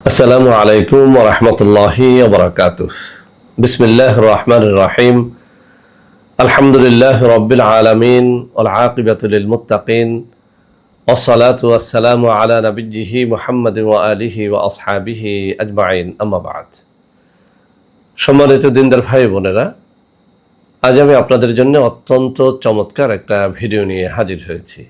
আসসালামু আলাইকুম ওয়া রাহমাতুল্লাহি ওয়া বারাকাতুহু। বিসমিল্লাহির রহমানির রহিম। আলহামদুলিল্লাহি রাব্বিল আলামিন ওয়াল আকিবাতু লিল মুত্তাকিন ওয়াস সালাতু ওয়াস সালামু আলা নাবিয়্যিহি মুহাম্মাদিন ওয়া আলিহি ওয়া আসহাবিহি আজমাইন, আম্মা বা'দ। সম্মানিত দিনদার ভাই বোনেরা, আজ আমি আপনাদের জন্য অত্যন্ত চমৎকার একটা ভিডিও নিয়ে হাজির হয়েছি।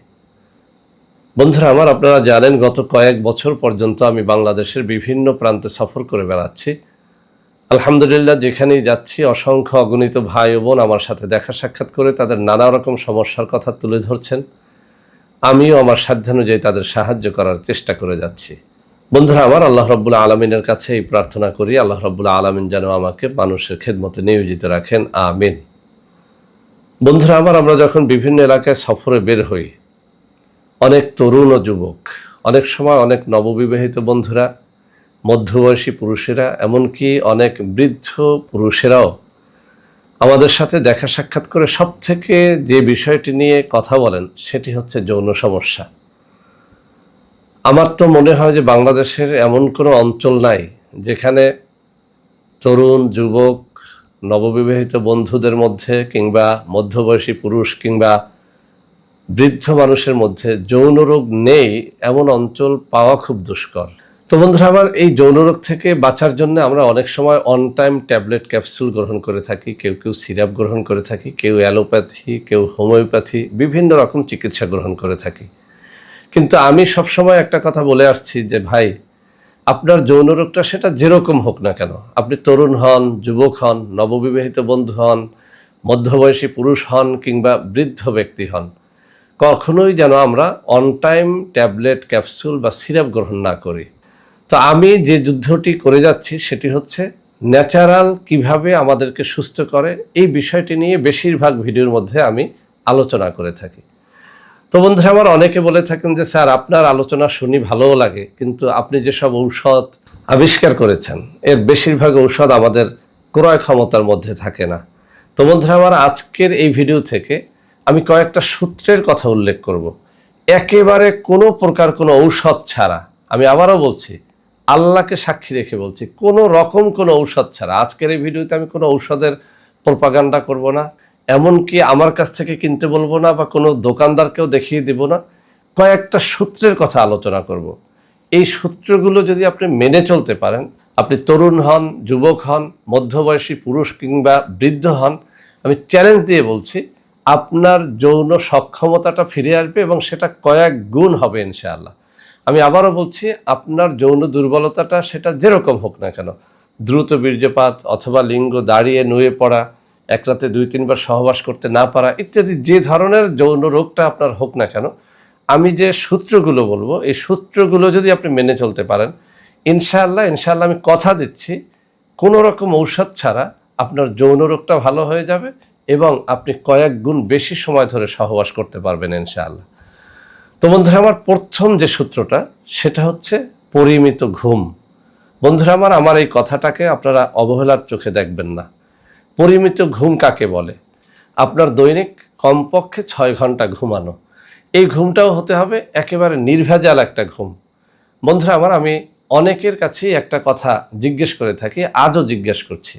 বন্ধুরা আমার, আপনারা জানেন গত কয়েক বছর পর্যন্ত আমি বাংলাদেশের বিভিন্ন প্রান্তে সফর করে বেড়াচ্ছি। আলহামদুলিল্লাহ, যেখানেই যাচ্ছি অসংখ্য অগণিত ভাই ও বোন আমার সাথে দেখা সাক্ষাৎ করে তাদের নানা রকম সমস্যার কথা তুলে ধরছেন। আমিও আমার সাধ্যানুযায়ী তাদের সাহায্য করার চেষ্টা করে যাচ্ছি। বন্ধুরা আমার, আল্লাহ রাব্বুল আলামিনের কাছে এই প্রার্থনা করি, আল্লাহ রাব্বুল আলামিন যেন আমাকে মানুষের খেদমতে নিয়োজিত রাখেন, আমিন। বন্ধুরা আমার, আমরা যখন বিভিন্ন এলাকায় সফরে বের হই, অনেক তরুণ ও যুবক, অনেক সময় অনেক নববিবাহিত বন্ধুরা, মধ্যবয়সী পুরুষেরা, এমনকি অনেক বৃদ্ধ পুরুষেরাও আমাদের সাথে দেখা সাক্ষাৎ করে সবথেকে যে বিষয়টি নিয়ে কথা বলেন সেটি হচ্ছে যৌন সমস্যা। আমার তো মনে হয় যে বাংলাদেশের এমন কোনো অঞ্চল নাই যেখানে তরুণ যুবক নববিবাহিত বন্ধুদের মধ্যে কিংবা মধ্যবয়সী পুরুষ কিংবা বৃদ্ধ মানুষের মধ্যে যৌন রোগ নেই, এমন অঞ্চল পাওয়া খুব দুষ্কর। তো বন্ধুরা আমার, এই যৌন রোগ থেকে বাঁচার জন্য আমরা অনেক সময় অন টাইম ট্যাবলেট ক্যাপসুল গ্রহণ করে থাকি, কেউ কেউ সিরাপ গ্রহণ করে থাকি, কেউ অ্যালোপ্যাথি, কেউ হোমিওপ্যাথি, বিভিন্ন রকম চিকিৎসা গ্রহণ করে থাকি। কিন্তু আমি সবসময় একটা কথা বলে আসছি যে ভাই, আপনার যৌন রোগটা সেটা যেরকম হোক না কেন, আপনি তরুণ হন, যুবক হন, নববিবাহিত বন্ধু হন, মধ্যবয়সী পুরুষ হন কিংবা বৃদ্ধ ব্যক্তি হন, কখনোই যেন আমরা অন টাইম ট্যাবলেট ক্যাপসুল বা সিরাপ গ্রহণ না করি। তো আমি যে যুদ্ধটি করে যাচ্ছি সেটি হচ্ছে ন্যাচারাল কিভাবে আমাদেরকে সুস্থ করে, এই বিষয়টি নিয়ে বেশিরভাগ ভিডিওর মধ্যে আমি আলোচনা করে থাকি। তো বন্ধুরা আমার, অনেকে বলে থাকেন যে স্যার, আপনার আলোচনা শুনি ভালোও লাগে, কিন্তু আপনি যেসব ঔষধ আবিষ্কার করেছেন এর বেশিরভাগ ঔষধ আমাদের ক্রয় ক্ষমতার মধ্যে থাকে না। তো বন্ধুরা আমার, আজকের এই ভিডিও থেকে আমি কয়েকটা সূত্রের কথা উল্লেখ করব, একেবারে কোনো প্রকার কোনো ঔষধ ছাড়া। আমি আবারও বলছি, আল্লাহকে সাক্ষী রেখে বলছি, কোনো রকম কোনো ঔষধ ছাড়া আজকের এই ভিডিওতে আমি কোনো ঔষধের প্রোপাগান্ডা করব না, এমনকি আমার কাছ থেকে কিনতে বলবো না বা কোনো দোকানদারকেও দেখিয়ে দেব না। কয়েকটা সূত্রের কথা আলোচনা করব। এই সূত্রগুলো যদি আপনি মেনে চলতে পারেন, আপনি তরুণ হন, যুবক হন, মধ্যবয়সী পুরুষ কিংবা বৃদ্ধ হন, আমি চ্যালেঞ্জ দিয়ে বলছি আপনার যৌন সক্ষমতাটা ফিরে আসবে এবং সেটা কয়েক গুণ হবে ইনশাআল্লাহ। আমি আবারও বলছি, আপনার যৌন দুর্বলতাটা সেটা যেরকম হোক না কেন, দ্রুত বীর্যপাত অথবা লিঙ্গ দাঁড়িয়ে নুয়ে পড়া, এক রাতে 2-3 বার সহবাস করতে না পারা ইত্যাদি যে ধরনের যৌন রোগটা আপনার হোক না কেন, আমি যে সূত্রগুলো বলবো এই সূত্রগুলো যদি আপনি মেনে চলতে পারেন, ইনশাআল্লাহ আমি কথা দিচ্ছি কোনো রকম ঔষধ ছাড়া আপনার যৌন রোগটা ভালো হয়ে যাবে এবং আপনি কয়েক গুণ বেশি সময় ধরে সহবাস করতে পারবেন ইনশাআল্লাহ। তো বন্ধুরা আমার, প্রথম যে সূত্রটা সেটা হচ্ছে পরিমিত ঘুম। বন্ধুরা আমার এই কথাটাকে আপনারা অবহেলার চোখে দেখবেন না। পরিমিত ঘুম কাকে বলে? আপনার দৈনিক কমপক্ষে 6 ঘন্টা ঘুমানো। এই ঘুমটাও হতে হবে একেবারে নির্ভেজাল একটা ঘুম। বন্ধুরা আমার, আমি অনেকের কাছেই একটা কথা জিজ্ঞেস করে থাকি, আজও জিজ্ঞেস করছি।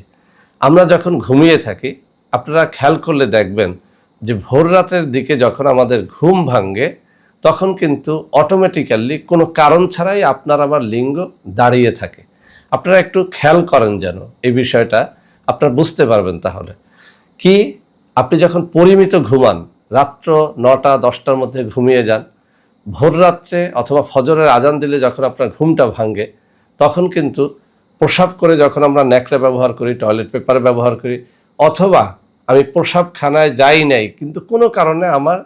আমরা যখন ঘুমিয়ে থাকি, আপনারা খেয়াল করলে দেখবেন যে ভোর রাতের দিকে যখন আমাদের ঘুম ভাঙে তখন কিন্তু অটোমেটিক্যালি কোনো কারণ ছাড়াই আপনার আমার লিঙ্গ দাঁড়িয়ে থাকে। আপনারা একটু খেয়াল করেন যেন এই বিষয়টা, আপনারা বুঝতে পারবেন। তাহলে কি, আপনি যখন পরিমিত ঘুমান, রাত্র 9টা-10টার মধ্যে ঘুমিয়ে যান, ভোর রাত্রে অথবা ফজরের আজান দিলে যখন আপনার ঘুমটা ভাঙে তখন কিন্তু প্রসাব করে যখন আমরা ন্যাকড়া ব্যবহার করি, টয়লেট পেপার ব্যবহার করি, অথবা আমি প্রসাবখানায় যাই নাই কিন্তু কোনো কারণে আমার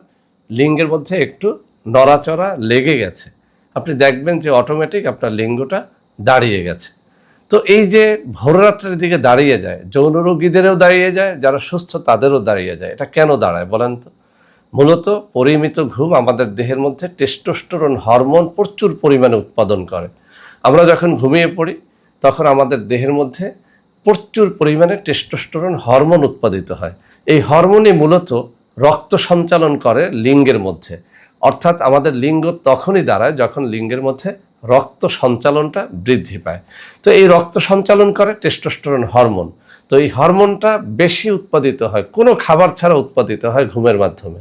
লিঙ্গের মধ্যে একটু নড়াচড়া লেগে গেছে, আপনি দেখবেন যে অটোমেটিক আপনার লিঙ্গটা দাঁড়িয়ে গেছে। তো এই যে ভোররাত্রের দিকে দাঁড়িয়ে যায়, যৌন রোগীদেরও দাঁড়িয়ে যায়, যারা সুস্থ তাদেরও দাঁড়িয়ে যায়। এটা কেন দাঁড়ায় বলেন তো? মূলত পরিমিত ঘুম আমাদের দেহের মধ্যে টেস্টোস্টেরন হরমোন প্রচুর পরিমাণে উৎপাদন করে। আমরা যখন ঘুমিয়ে পড়ি তখন আমাদের দেহের মধ্যে প্রচুর পরিমাণে টেস্টোস্টেরন হরমোন উৎপাদিত হয়। এই হরমোনই মূলত রক্ত সঞ্চালন করে লিঙ্গের মধ্যে, অর্থাৎ আমাদের লিঙ্গ তখনই দাঁড়ায় যখন লিঙ্গের মধ্যে রক্ত সঞ্চালনটা বৃদ্ধি পায়। তো এই রক্ত সঞ্চালন করে টেস্টোস্টেরন হরমোন। তো এই হরমোনটা বেশি উৎপাদিত হয়, কোনো খাবার ছাড়া উৎপাদিত হয় ঘুমের মাধ্যমে।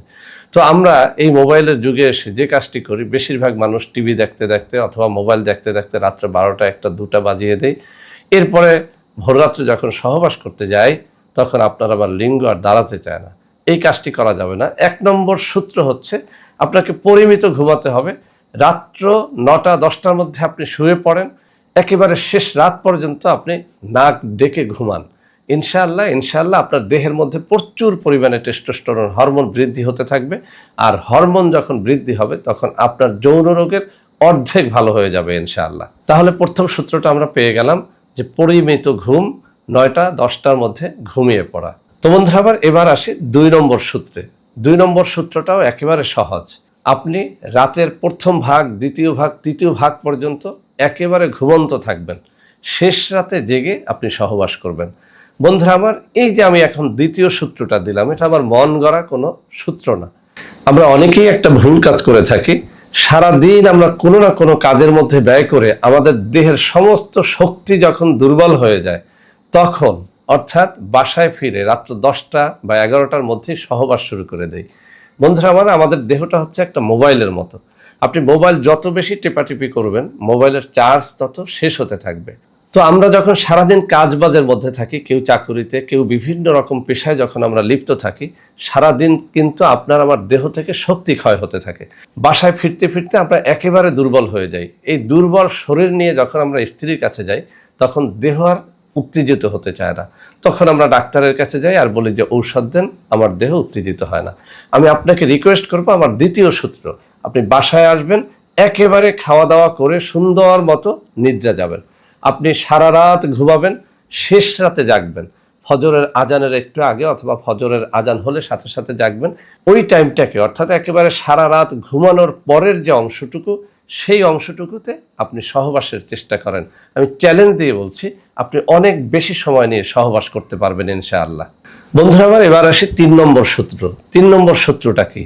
তো আমরা এই মোবাইলের যুগে এসে যে কাজটি করি, বেশিরভাগ মানুষ টিভি দেখতে দেখতে অথবা মোবাইল দেখতে দেখতে রাত্রে 12টা 1টা 2টা বাজিয়ে দেয়। এরপরে ভোররাত্রে যখন সহবাস করতে যাই তখন আপনার আবার লিঙ্গ আর দাঁড়াতে চায় না। এই কাজটি করা যাবে না। 1 নম্বর সূত্র হচ্ছে আপনাকে পরিমিত ঘুমাতে হবে। রাত্র 9টা 10টার মধ্যে আপনি শুয়ে পড়েন, একেবারে শেষ রাত পর্যন্ত আপনি নাক ডেকে ঘুমান। ইনশাআল্লাহ আপনার দেহের মধ্যে প্রচুর পরিমাণে টেস্টোস্টেরন হরমোন বৃদ্ধি হতে থাকবে। আর হরমোন যখন বৃদ্ধি হবে তখন আপনার যৌন রোগের অর্ধেক ভালো হয়ে যাবে ইনশাআল্লাহ। তাহলে প্রথম সূত্রটা আমরা পেয়ে গেলাম যে পরিমিত ঘুম, 9টা 10টার মধ্যে ঘুমিয়ে পড়া। তো বন্ধুরা এবার আসি 2 নম্বর সূত্রে। 2 নম্বর সূত্রটাও একেবারে সহজ। আপনি রাতের প্রথম ভাগ, দ্বিতীয় ভাগ, তৃতীয় ভাগ পর্যন্ত একেবারে ঘুমন্ত থাকবেন। শেষ রাতে জেগে আপনি সহবাস করবেন। বন্ধুরা এই যে আমি এখন দ্বিতীয় সূত্রটা দিলাম, এটা আমার মন গড়া কোনো সূত্র না। আমরা অনেকেই একটা ভুল কাজ করে থাকি। সারাদিন আমরা কোনো না কোনো কাজের মধ্যে ব্যয় করে আমাদের দেহের সমস্ত শক্তি যখন দুর্বল হয়ে যায় তখন, অর্থাৎ বাসায় ফিরে রাত্র 10টা বা 11টার মধ্যেই সহবাস শুরু করে দেই। বন্ধুরা আমাদের দেহটা হচ্ছে একটা মোবাইলের মতো। আপনি মোবাইল যত বেশি টেপাটিপি করবেন, মোবাইলের চার্জ তত শেষ হতে থাকবে। তো আমরা যখন সারাদিন কাজবাজের মধ্যে থাকি, কেউ চাকুরিতে, কেউ বিভিন্ন রকম পেশায় যখন আমরা লিপ্ত থাকি, সারাদিন কিন্তু আপনার আমার দেহ থেকে শক্তি ক্ষয় হতে থাকে। বাসায় ফিরতে ফিরতে আমরা একেবারে দুর্বল হয়ে যাই। এই দুর্বল শরীর নিয়ে যখন আমরা স্ত্রীর কাছে যাই তখন দেহ আর উত্তেজিত হতে চায় না। তখন আমরা ডাক্তারের কাছে যাই আর বলি যে ঔষধ দেন, আমার দেহ উত্তেজিত হয় না। আমি আপনাকে রিকোয়েস্ট করবো, আমার দ্বিতীয় সূত্র, আপনি বাসায় আসবেন, একেবারে খাওয়া দাওয়া করে সুন্দর মতো নিদ্রা যাবেন। আপনি সারা রাত ঘুমাবেন, শেষ রাতে জাগবেন। ফজরের আজানের একটু আগে অথবা ফজরের আজান হলে সাথে সাথে জাগবেন। ওই টাইমটাকে, অর্থাৎ একেবারে সারা রাত ঘুমানোর পরের যে অংশটুকু, সেই অংশটুকুতে আপনি সহবাসের চেষ্টা করেন। আমি চ্যালেঞ্জ দিয়ে বলছি, আপনি অনেক বেশি সময় নিয়ে সহবাস করতে পারবেন ইনশাআল্লাহ। বন্ধুরা এবার আসি 3 নম্বর সূত্র। 3 নম্বর সূত্রটা কি?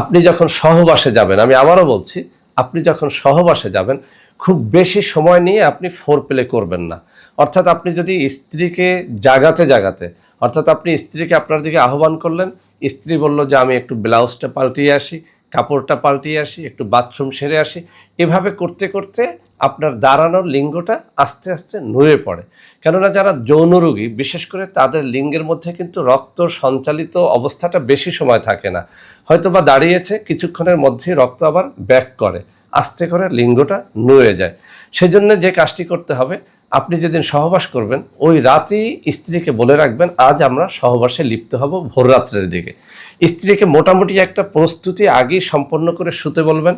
আপনি যখন সহবাসে যাবেন, আমি আবারও বলছি, আপনি যখন সহবাসে যাবেন খুব বেশি সময় নিয়ে আপনি ফোরপ্লে করবেন না। অর্থাৎ আপনি যদি স্ত্রীকে জাগাতে, অর্থাৎ আপনি স্ত্রীকে আপনার দিকে আহ্বান করলেন, স্ত্রী বলল যে আমি একটু ব্লাউজটা পাল্টিয়ে আসি, কাপড়টা পাল্টিয়ে আসি, একটু বাথরুম সেরে আসি, এভাবে করতে করতে আপনার দাঁড়ানোর লিঙ্গটা আস্তে আস্তে নুয়ে পড়ে। কেননা যারা যৌন রোগী, বিশেষ করে তাদের লিঙ্গের মধ্যে কিন্তু রক্ত সঞ্চালিত অবস্থাটা বেশি সময় থাকে না। হয়তো বা দাঁড়িয়েছে, কিছুক্ষণের মধ্যেই রক্ত আবার ব্যাক করে, আস্তে করে লিঙ্গটা নুয়ে যায়। সেজন্য যে কাজটি করতে হবে, আপনি যেদিন সহবাস করবেন ওই রাতেই স্ত্রীকে বলে রাখবেন আজ আমরা সহবাসে লিপ্ত হব ভোররাত্রের দিকে। স্ত্রীকে মোটামুটি একটা প্রস্তুতি আগেই সম্পন্ন করে শুতে বলবেন।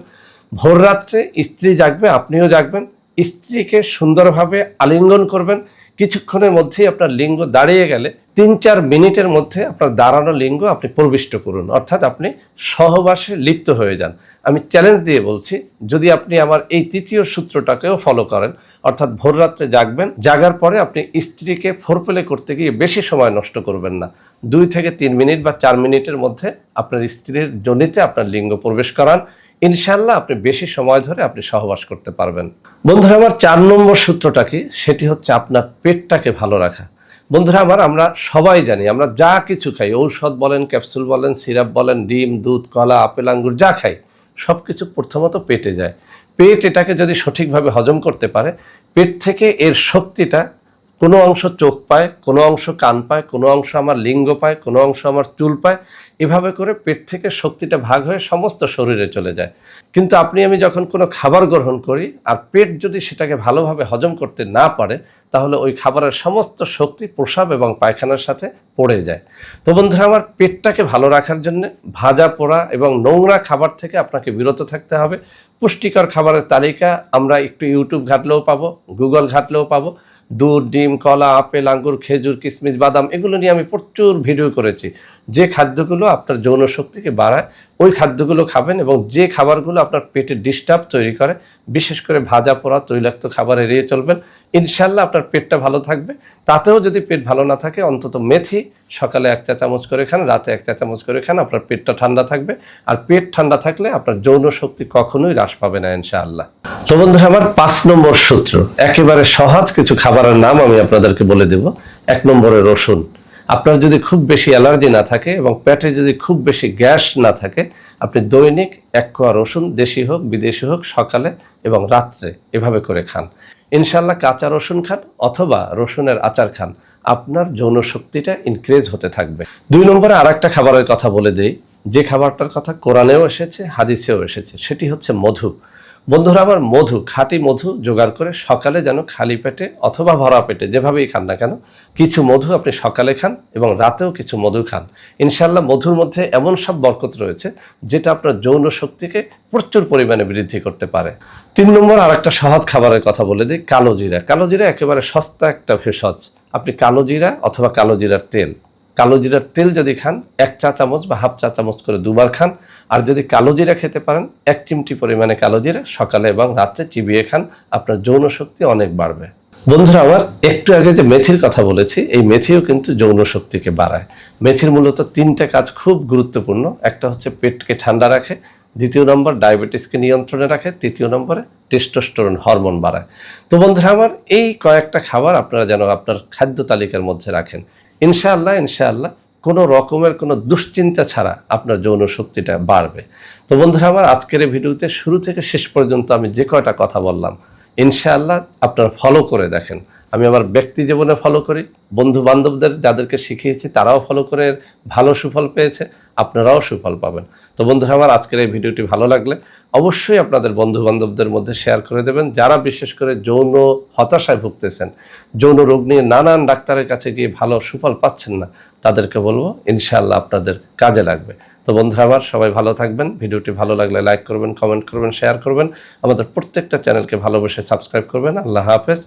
ভোররাত্রে স্ত্রী জাগবে, আপনিও জাগবেন, স্ত্রীকে সুন্দরভাবে আলিঙ্গন করবেন। কিছুক্ষণের মধ্যেই আপনার লিঙ্গ দাঁড়িয়ে গেলে 3-4 মিনিটের মধ্যে আপনার দাঁড়ানো লিঙ্গ আপনি প্রবিষ্ট করুন, অর্থাৎ আপনি সহবাসে লিপ্ত হয়ে যান। আমি চ্যালেঞ্জ দিয়ে বলছি, যদি আপনি আমার এই তৃতীয় সূত্রটাকেও ফলো করেন, অর্থাৎ ভোররাত্রে জাগবেন, জাগার পরে আপনি স্ত্রীকে ফোরপ্লে করতে গিয়ে বেশি সময় নষ্ট করবেন না। 2 থেকে 3 মিনিট বা 4 মিনিটের মধ্যে আপনার স্ত্রীর যোনিতে আপনার লিঙ্গ প্রবেশ করান। ইনশাআল্লাহ আপনি বেশি সময় ধরে আপনি সহবাস করতে পারবেন। বন্ধুরা 4 নম্বর সূত্রটা কি? সেটি হচ্ছে আপনার পেটটাকে ভালো রাখা। বন্ধুরা আমরা সবাই জানি, আমরা যা কিছু খাই, ঔষধ বলেন, ক্যাপসুল বলেন, সিরাপ বলেন, ডিম, দুধ, কলা, আপেল, আঙ্গুর যা খাই, সব কিছু প্রথমত পেটে যায়। পেট এটাকে যদি সঠিকভাবে হজম করতে পারে, পেট থেকে এর শক্তিটা কোনো অংশ চোখ পায়, কোনো অংশ কান পায়, কোনো অংশ আমার লিঙ্গ পায়, কোনো অংশ আমার চুল পায়। এভাবে করে পেট থেকে শক্তিটা ভাগ হয়ে সমস্ত শরীরে চলে যায়। কিন্তু আপনি আমি যখন কোনো খাবার গ্রহণ করি আর পেট যদি সেটাকে ভালোভাবে হজম করতে না পারে, তাহলে ওই খাবারের সমস্ত শক্তি প্রস্রাব এবং পায়খানার সাথে পড়ে যায়। তো বন্ধুরা পেটটাকে ভালো রাখার জন্য ভাজা পোড়া এবং নোংরা খাবার থেকে আপনাকে বিরত থাকতে হবে। পুষ্টিকর খাবারের তালিকা আমরা একটু ইউটিউব ঘাটলেও পাবো, গুগল ঘাটলেও পাবো। দুধ, ডিম, কলা, আপেল, আঙ্গুর, খেজুর, কিশমিশ, বাদাম, এগুলো নিয়ে আমি প্রচুর ভিডিও করেছি। যে খাদ্যগুলো আপনার যৌন শক্তিকে বাড়ায়, ওই খাদ্যগুলো খাবেন এবং যে খাবারগুলো আপনার পেটে ডিস্টার্ব তৈরি করে, বিশেষ করে ভাজা পোড়া তৈলাক্ত খাবার এড়িয়ে চলবেন। ইনশাল্লাহ আপনার পেটটা ভালো থাকবে। তাতেও যদি পেট ভালো না থাকে, অন্তত মেথি সকালে 1 চা চামচ করে খান, রাতে 1 চা চামচ করে খান, আপনার পেটটা ঠান্ডা থাকবে। আর পেট ঠান্ডা থাকলে আপনার যৌন শক্তি কখনোই হ্রাস পাবে না ইনশাআল্লাহ। তো বন্ধুরা আমার 5 নম্বর সূত্র, একেবারে সহজ কিছু খাবারের নাম আমি আপনাদেরকে বলে দেব। 1 নম্বরে রসুন। আপনার যদি খুব বেশি অ্যালার্জি না থাকে এবং পেটে যদি খুব বেশি গ্যাস না থাকে, আপনি দৈনিক 1 কোয়া রসুন, দেশি হোক বিদেশি হোক, সকালে এবং রাত্রে এভাবে করে খান। ইনশাল্লাহ কাঁচা রসুন খান অথবা রসুনের আচার খান, আপনার যৌন শক্তিটা ইনক্রিজ হতে থাকবে। 2 নম্বরে আর একটা খাবারের কথা বলে দেই, যে খাবারটার কথা কোরআনেও এসেছে, হাদিসেও এসেছে, সেটি হচ্ছে মধু। বন্ধুরা আমার, মধু, খাঁটি মধু জোগাড় করে সকালে যেন খালি পেটে অথবা ভরা পেটে যেভাবেই খান না কেন, কিছু মধু আপনি সকালে খান এবং রাতেও কিছু মধু খান। ইনশাল্লাহ মধুর মধ্যে এমন সব বরকত রয়েছে যেটা আপনার যৌন শক্তিকে প্রচুর পরিমাণে বৃদ্ধি করতে পারে। 3 নম্বর আর একটা সহজ খাবারের কথা বলে দিই, কালো জিরা। কালো জিরা একেবারে সস্তা একটা ভেষজ। আপনি কালো জিরা অথবা কালো জিরার তেল, কালো জিরার তেল যদি খান 1 চা চামচ বা হাফ চা চামচ করে 2 বার খান। আর যদি কালো জিরা খেতে পারেন, 1 চিমটি পরিমাণে কালো জিরা সকালে এবং রাত্রে চিবিয়ে খান, আপনার যৌন শক্তি অনেক বাড়বে। বন্ধুরা আমার, একটু আগে যে মেথির কথা বলেছি, এই মেথিও কিন্তু যৌন শক্তিকে বাড়ায়। মেথির মূলত 3টে কাজ খুব গুরুত্বপূর্ণ। একটা হচ্ছে পেটকে ঠান্ডা রাখে, 2 নম্বর ডায়াবেটিসকে নিয়ন্ত্রণে রাখে, 3 নম্বরে টেস্টোস্টেরন হরমোন বাড়ায়। তো বন্ধুরা আমার, এই কয়েকটা খাবার আপনারা যেন আপনার খাদ্য তালিকার মধ্যে রাখেন। ইনশাআল্লাহ কোনো রকমের কোনো দুশ্চিন্তা ছাড়া আপনার যৌন শক্তিটা বাড়বে। তো বন্ধুরা আমার, আজকের এই ভিডিওতে শুরু থেকে শেষ পর্যন্ত আমি যে কয়টা কথা বললাম, ইনশাআল্লাহ আপনারা ফলো করে দেখেন। আমি আমার ব্যক্তি জীবনে ফলো করি, বন্ধু বান্ধবদের যাদেরকে শিখিয়েছি তারাও ফলো করে ভালো সুফল পেয়েছে, আপনারাও সুফল পাবেন। তো বন্ধুরা আমার, আজকের এই ভিডিওটি ভালো লাগলে অবশ্যই আপনাদের বন্ধু বান্ধবদের মধ্যে শেয়ার করে দেবেন। যারা বিশেষ করে যৌন হতাশায় ভুগতেছেন, যৌন রোগ নিয়ে নানান ডাক্তারের কাছে গিয়ে ভালো সুফল পাচ্ছেন না, তাদেরকে বলবো ইনশাআল্লাহ আপনাদের কাজে লাগবে। তো বন্ধুরা আমার, সবাই ভালো থাকবেন। ভিডিওটি ভালো লাগলে লাইক করবেন, কমেন্ট করবেন, শেয়ার করবেন। আমাদের প্রত্যেকটা চ্যানেলকে ভালোবেসে সাবস্ক্রাইব করবেন। আল্লাহ হাফেজ।